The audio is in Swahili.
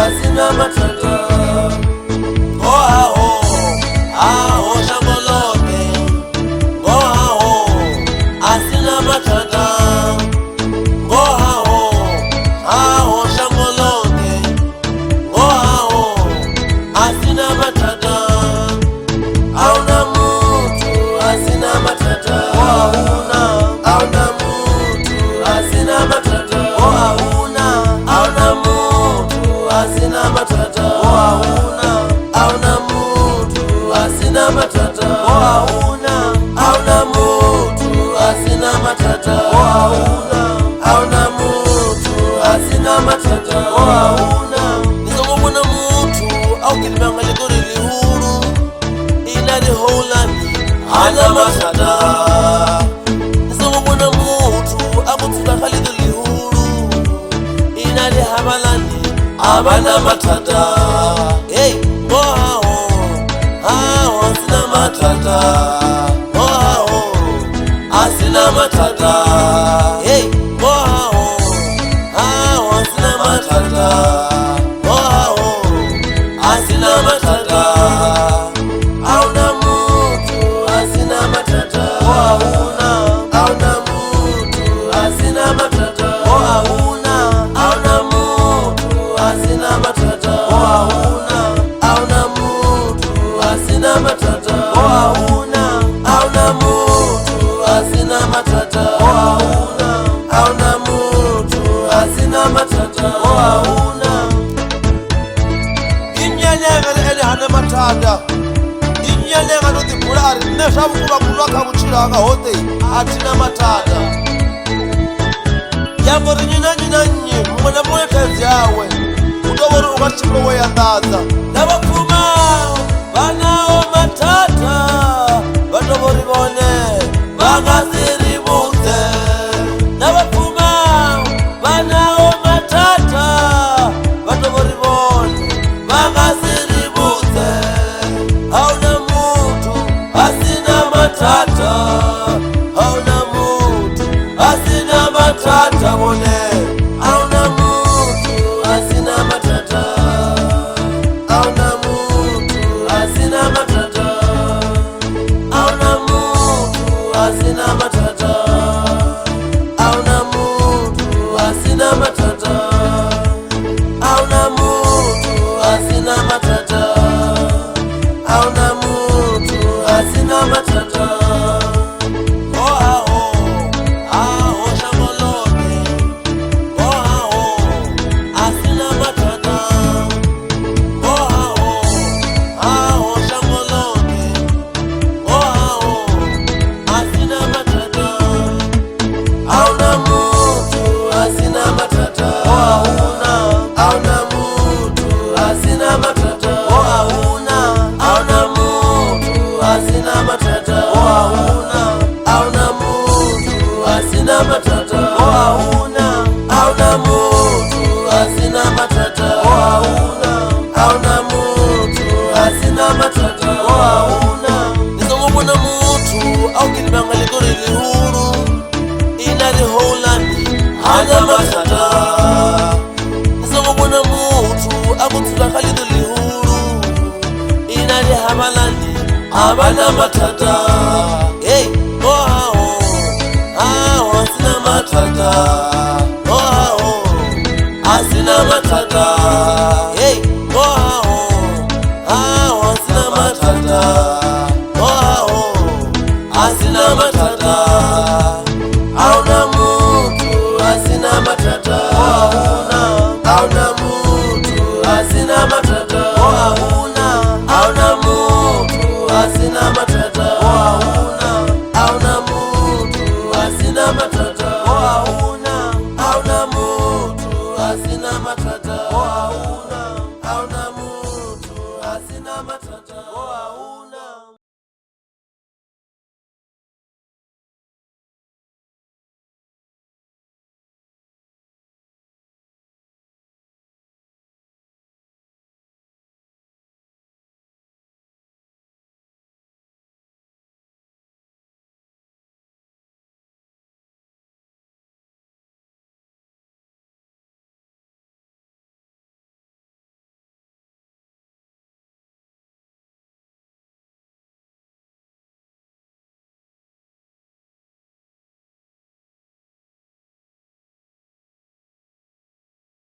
asina matata. Aho shangolote, aho asina matata. Aho shangolote, aho asina matata. Auna mutu asina matata. Auna mutu asina matata. Auna mutu asina matata. Auna mutu asina matata. Auna mutu asina matata. Auna mutu asina matata. Nizomona mutu au kilibanga ligori lihuru ina liholani ana matata. Nizomona mutu akutula khalidu lihuru ina lihabalani abana matata. Hey, aho asina matata. Asina matata. Hey, aho asina matata. Asina matata. Auna mutu asina matata. Auna mutu asina matata. Auna mutu asina matata. Auna mutu asina matata. Auna mutu asina matata. Auna mutu asina matata. Inyelega ele hana matata. Inyelega no dipulari neshabu kuba kulwaka buchiranga hote atina matata. Yambori nyinanyi mwana mwekezi yawe utobora ugachimbo we yandaza nabapfuma banao matata batobori bone bangaziribuze. Nabapfuma banao matata batobori bone bangaziribuze. Hauna mutu asina matata. Hauna mutu asina matata bone. Hauna mutu asina matata. Hauna mutu asina matata. Hauna mutu asina matata. Hauna mutu asina matata. Hauna mutu asina matata. Hauna mutu asina matata. Aho shangolote, aho asina matata. Aho shangolote, aho asina matata. Auna mutu asina matata. Auna mutu asina matata. Auna mutu asina matata. Auna mutu asina matata. Auna mutu asina matata. Auna mutu asina matata. Nizomona mutu au kilibanga ligori lihuru ina liholani hana matata. Nizomona mutu akutula khalidu lihuru ina lihabalani abana matata. Hey, aho asina matata. Asina matata. Hey, aho asina matata. Asina matata. Auna mutu asina matata. Auna mutu asina matata.